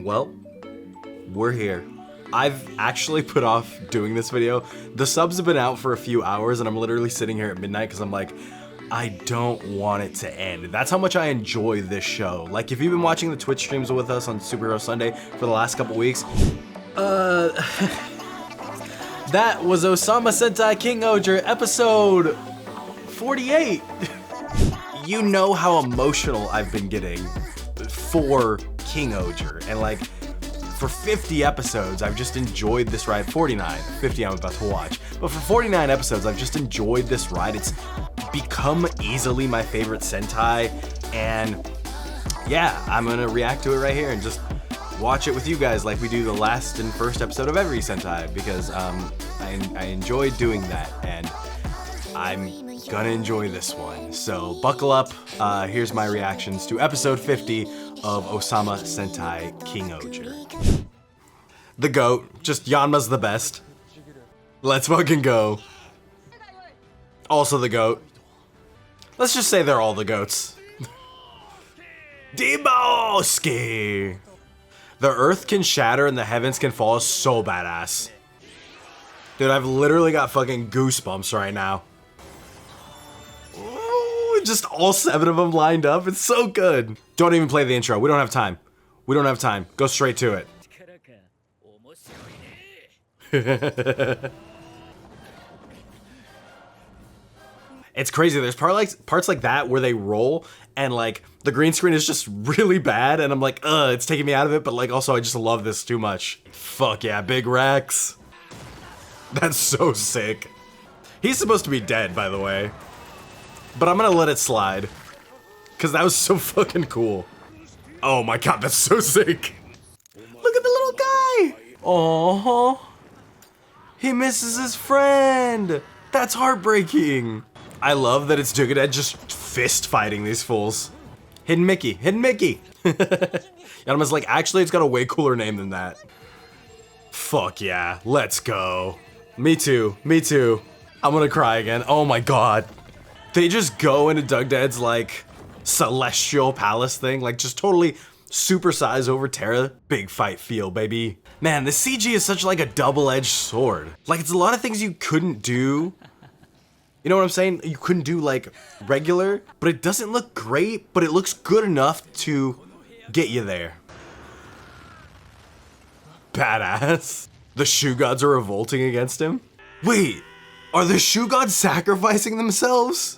Well, we're here. I've actually put off doing this video. The subs have been out for a few hours and I'm literally sitting here at midnight because I'm like, I don't want it to end. That's how much I enjoy this show. Like, if you've been watching the Twitch streams with us on Superhero Sunday for the last couple weeks, that was Ohsama Sentai King-Ohger episode 48. You know how emotional I've been getting for KingOhger, and like, for 50 episodes, I've just enjoyed this ride. 49, 50 I'm about to watch. But for 49 episodes, I've just enjoyed this ride. It's become easily my favorite Sentai, and yeah, I'm gonna react to it right here and just watch it with you guys like we do the last and first episode of every Sentai, because I enjoy doing that, and I'm gonna enjoy this one. So buckle up, here's my reactions to episode 50 of Ohsama Sentai King-Ohger. The GOAT, just Yanma's the best. Let's fucking go. Also the GOAT. Let's just say they're all the GOATs. Deboski! The earth can shatter and the heavens can fall is so badass. Dude, I've literally got fucking goosebumps right now. Ooh, just all 7 of them lined up. It's so good. Don't even play the intro. We don't have time. We don't have time. Go straight to it. It's crazy. There's parts like that where they roll and like the green screen is just really bad and I'm like, it's taking me out of it, but like also I just love this too much. Fuck yeah, Big Rex. That's so sick. He's supposed to be dead, by the way, but I'm gonna let it slide because that was so fucking cool. Oh my god, that's so sick. Look at the little guy. Oh, he misses his friend. That's heartbreaking. I love that it's Jughead just fist fighting these fools. Hidden Mickey, Hidden Mickey. Yanma's like, actually, it's got a way cooler name than that. Fuck yeah, let's go. Me too, me too. I'm gonna cry again. Oh my god. They just go into Jughead's like celestial palace thing, like just totally supersize over Terra. Big fight feel, baby. Man, the CG is such like a double-edged sword. Like, it's a lot of things you couldn't do. You know what I'm saying? You couldn't do like regular, but it doesn't look great, but it looks good enough to get you there. Badass. The shoe gods are revolting against him. Wait, are the shoe gods sacrificing themselves?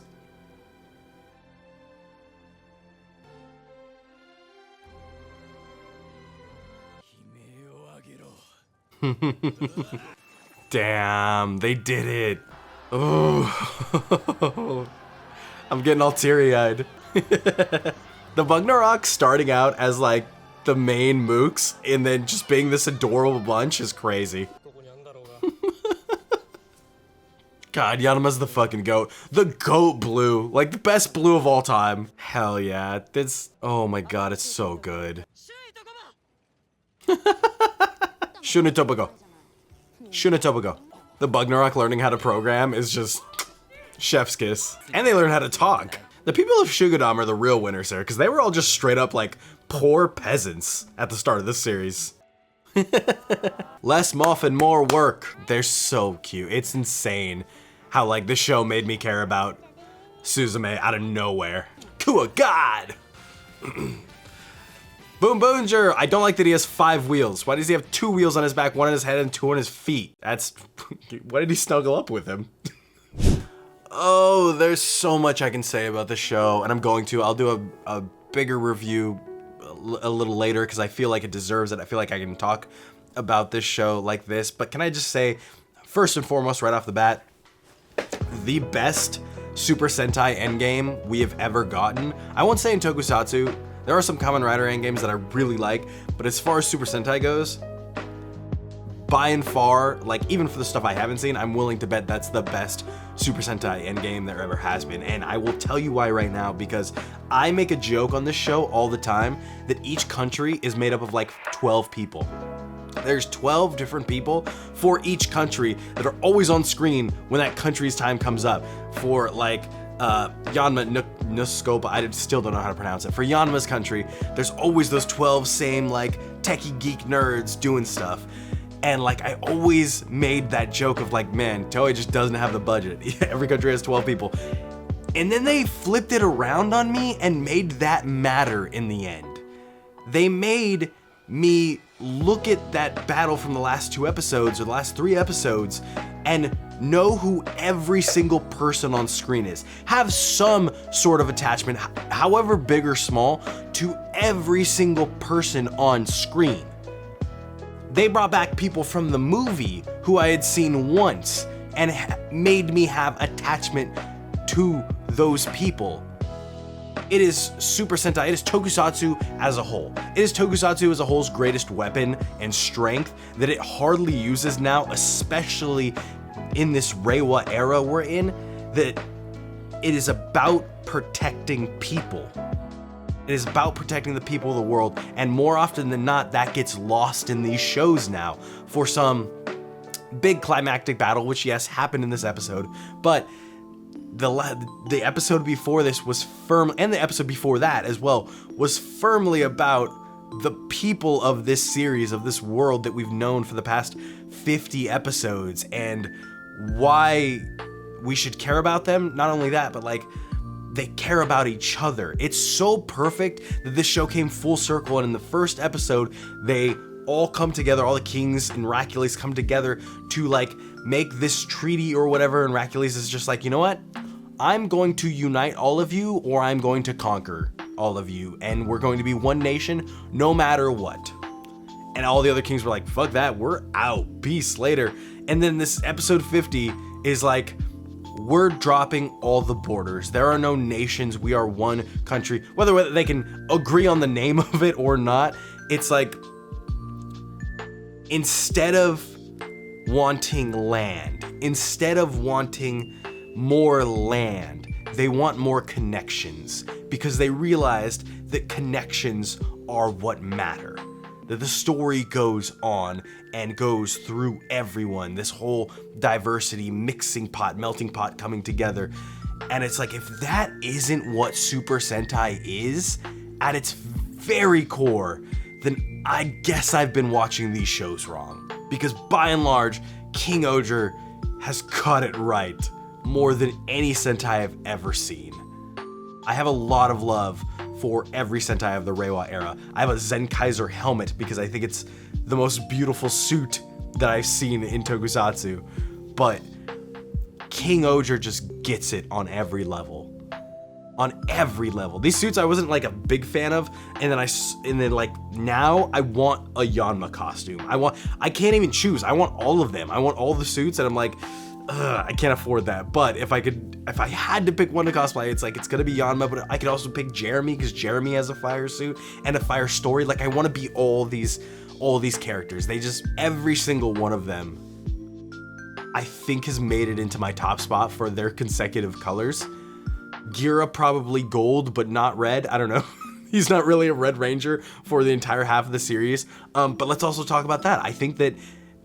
Damn, they did it. Oh, I'm getting all teary-eyed. The Bugnarok starting out as like the main mooks and then just being this adorable bunch is crazy. God, Yanma's the fucking GOAT. The GOAT blue, like the best blue of all time. Hell yeah, this, oh my god, it's so good. Shunitobago. Shunitobago. The Bugnarok learning how to program is just chef's kiss. And they learn how to talk. The people of Shugadam are the real winners here, because they were all just straight up like poor peasants at the start of this series. Less muff and more work. They're so cute. It's insane how like this show made me care about Suzume out of nowhere. Kua God! Boom Boonger! I don't like that he has 5 wheels. Why does he have 2 wheels on his back, 1 on his head, and 2 on his feet? That's... Why did he snuggle up with him? Oh, there's so much I can say about the show, and I'm going to. I'll do a bigger review a little later, because I feel like it deserves it. I feel like I can talk about this show like this, but can I just say, first and foremost, right off the bat, the best Super Sentai endgame we have ever gotten. I won't say in Tokusatsu. There are some Kamen Rider endgames that I really like, but as far as Super Sentai goes, by and far, like even for the stuff I haven't seen, I'm willing to bet that's the best Super Sentai endgame there ever has been. And I will tell you why right now, because I make a joke on this show all the time that each country is made up of like 12 people. There's 12 different people for each country that are always on screen when that country's time comes up. For like Yanma Nuskopa, I still don't know how to pronounce it. For Yanma's country, there's always those 12 same like techie geek nerds doing stuff. And like, I always made that joke of like, man, Toei just doesn't have the budget. Every country has 12 people. And then they flipped it around on me and made that matter in the end. They made me look at that battle from the last 2 episodes or the last 3 episodes and know who every single person on screen is. Have some sort of attachment, however big or small, to every single person on screen. They brought back people from the movie who I had seen once and made me have attachment to those people. It is Super Sentai, it is Tokusatsu as a whole. It is Tokusatsu as a whole's greatest weapon and strength that it hardly uses now, especially in this Reiwa era we're in, that it is about protecting people. It is about protecting the people of the world, and more often than not, that gets lost in these shows now for some big climactic battle, which yes, happened in this episode, but the episode before this was and the episode before that as well, was firmly about the people of this series, of this world that we've known for the past 50 episodes, and why we should care about them. Not only that, but like, they care about each other. It's so perfect that this show came full circle, and in the first episode, they all come together, all the kings and Hercules come together to like make this treaty or whatever, and Hercules is just like, you know what? I'm going to unite all of you, or I'm going to conquer all of you, and we're going to be one nation no matter what. And all the other kings were like, fuck that, we're out, peace, later. And then this episode 50 is like, we're dropping all the borders. There are no nations, we are one country. Whether they can agree on the name of it or not, it's like, instead of wanting land, instead of wanting more land, they want more connections, because they realized that connections are what matter. That the story goes on and goes through everyone, this whole diversity, mixing pot, melting pot coming together. And it's like, if that isn't what Super Sentai is at its very core, then I guess I've been watching these shows wrong. Because by and large, KingOhger has got it right more than any Sentai I've ever seen. I have a lot of love for every Sentai of the Reiwa era. I have a Zenkaiser helmet because I think it's the most beautiful suit that I've seen in Tokusatsu. But KingOhger just gets it on every level. On every level. These suits I wasn't like a big fan of, and then like now I want a Yanma costume. I can't even choose. I want all of them. I want all the suits, and I'm like, I can't afford that. But if I had to pick one to cosplay, it's gonna be Yanma, but I could also pick Jeremy, because Jeremy has a fire suit and a fire story. Like, I want to be all these characters. Every single one of them, I think, has made it into my top spot for their consecutive colors. Gira probably gold, but not red. I don't know. He's not really a Red Ranger for the entire half of the series. But let's also talk about that. I think that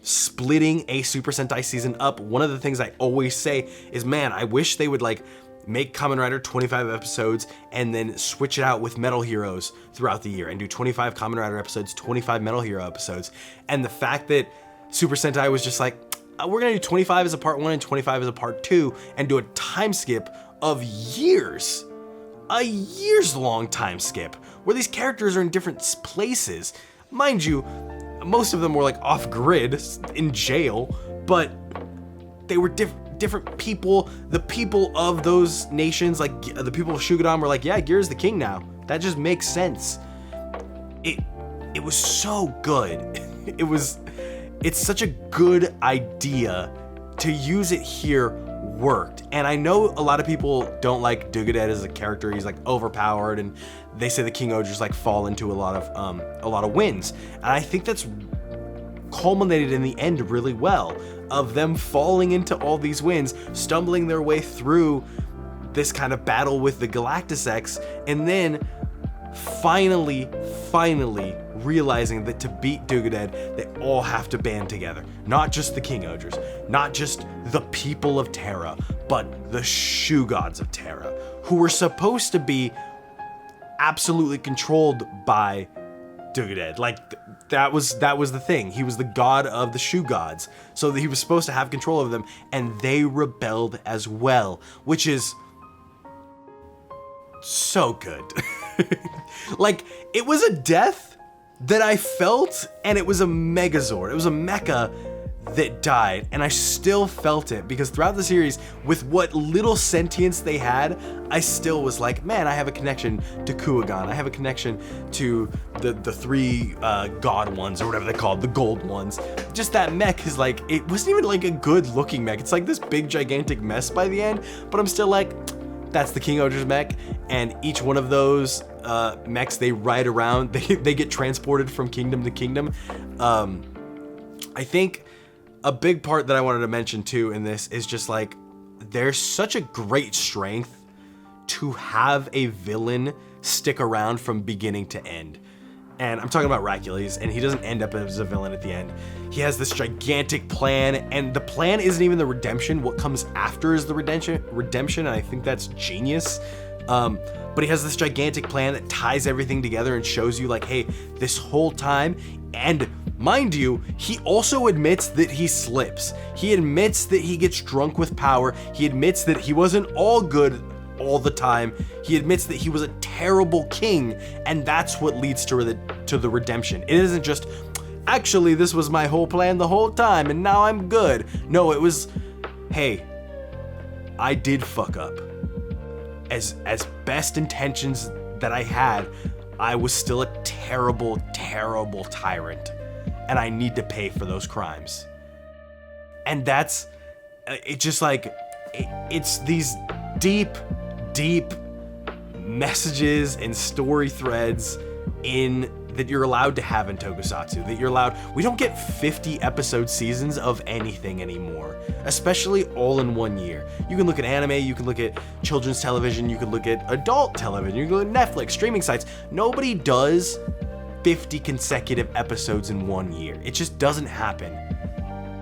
splitting a Super Sentai season up, one of the things I always say is, man, I wish they would like make Kamen Rider 25 episodes and then switch it out with Metal Heroes throughout the year and do 25 Kamen Rider episodes, 25 Metal Hero episodes. And the fact that Super Sentai was just like, we're gonna do 25 as a part 1 and 25 as a part 2 and do a time skip of years. A years-long time skip where these characters are in different places. Mind you, most of them were like off-grid in jail, but they were different people. The people of those nations, like the people of Shugodan, were like, yeah, Gira's the king now. That just makes sense. It was so good. It's such a good idea. To use it here worked. And I know a lot of people don't like Dugadet as a character. He's like overpowered, and they say the KingOhgers like fall into a lot of wins. And I think that's culminated in the end really well, of them falling into all these wins, stumbling their way through this kind of battle with the Galactisex, and then finally realizing that to beat Dugadet, they all have to band together. Not just the KingOhgers, not just the people of Terra, but the Shu Gods of Terra, who were supposed to be absolutely controlled by Dugaded. Like, that was the thing. He was the god of the shoe gods, so that he was supposed to have control of them, and they rebelled as well, which is so good. Like, it was a death that I felt, and it was a Megazord. It was a mecha that died, and I still felt it, because throughout the series, with what little sentience they had, I still was like, man, I have a connection to Kuogan. I have a connection to the three god ones, or whatever they're called, the gold ones. Just that mech is like, it wasn't even like a good looking mech. It's like this big gigantic mess by the end, but I'm still like, that's the KingOhger's mech, and each one of those mechs, they ride around, they get transported from kingdom to kingdom. I think a big part that I wanted to mention too in this is just like, there's such a great strength to have a villain stick around from beginning to end. And I'm talking about Hercules, and he doesn't end up as a villain at the end. He has this gigantic plan, and the plan isn't even the redemption. What comes after is the redemption, and I think that's genius. But he has this gigantic plan that ties everything together and shows you like, hey, this whole time, and mind you, he also admits that he slips. He admits that he gets drunk with power. He admits that he wasn't all good all the time. He admits that he was a terrible king, and that's what leads to the redemption. It isn't just, actually, this was my whole plan the whole time, and now I'm good. No, it was, hey, I did fuck up. As best intentions that I had, I was still a terrible, terrible tyrant, and I need to pay for those crimes. And that's, it just like, it's these deep messages and story threads that you're allowed to have in Tokusatsu, that you're allowed. We don't get 50 episode seasons of anything anymore, especially all in one year. You can look at anime, you can look at children's television, you can look at adult television, you can look at Netflix, streaming sites. Nobody does 50 consecutive episodes in 1 year. It just doesn't happen.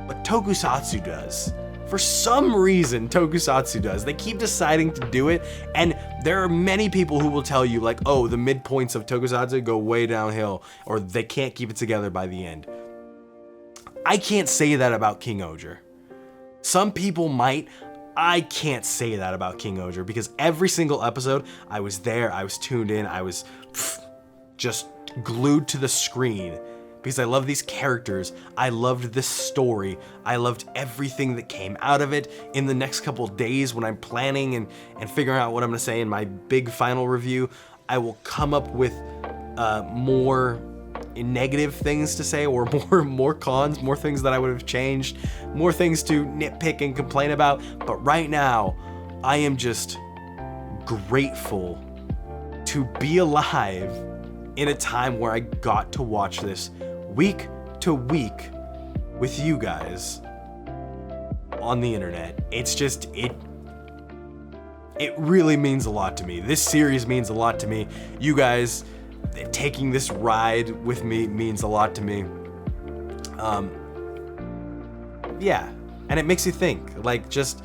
But Tokusatsu does. For some reason, Tokusatsu does. They keep deciding to do it, and there are many people who will tell you like, oh, the midpoints of Tokusatsu go way downhill, or they can't keep it together by the end. I can't say that about KingOhger. Some people might. I can't say that about KingOhger, because every single episode, I was there, I was tuned in, I was just glued to the screen. Because I love these characters, I loved this story, I loved everything that came out of it. In the next couple days when I'm planning and figuring out what I'm gonna say in my big final review, I will come up with more negative things to say, or more cons, more things that I would have changed, more things to nitpick and complain about. But right now, I am just grateful to be alive in a time where I got to watch this week to week with you guys on the internet. It's just, it really means a lot to me. This series means a lot to me. You guys taking this ride with me means a lot to me. Yeah, and it makes you think, like, just,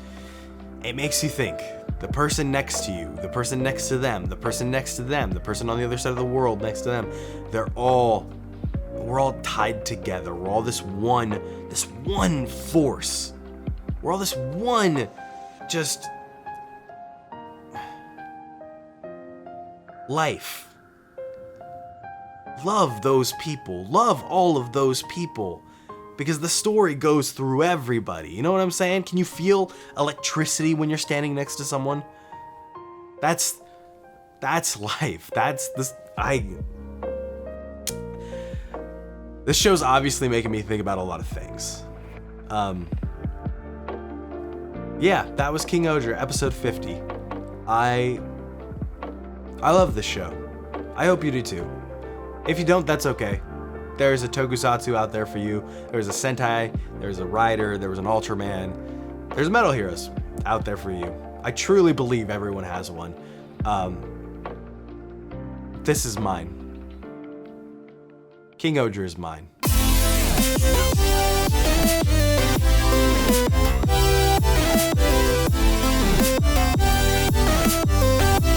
it makes you think. The person next to you, the person next to them, the person next to them, the person on the other side of the world next to them, we're all tied together. We're all this one force. We're all this one, just life. Love those people. Love all of those people. Because the story goes through everybody. You know what I'm saying? Can you feel electricity when you're standing next to someone? That's life. This show's obviously making me think about a lot of things. Yeah, that was KingOhger, episode 50. I love this show. I hope you do too. If you don't, that's okay. There's a Tokusatsu out there for you. There's a Sentai, there's a Rider, there was an Ultraman. There's Metal Heroes out there for you. I truly believe everyone has one. This is mine. KingOhger is mine.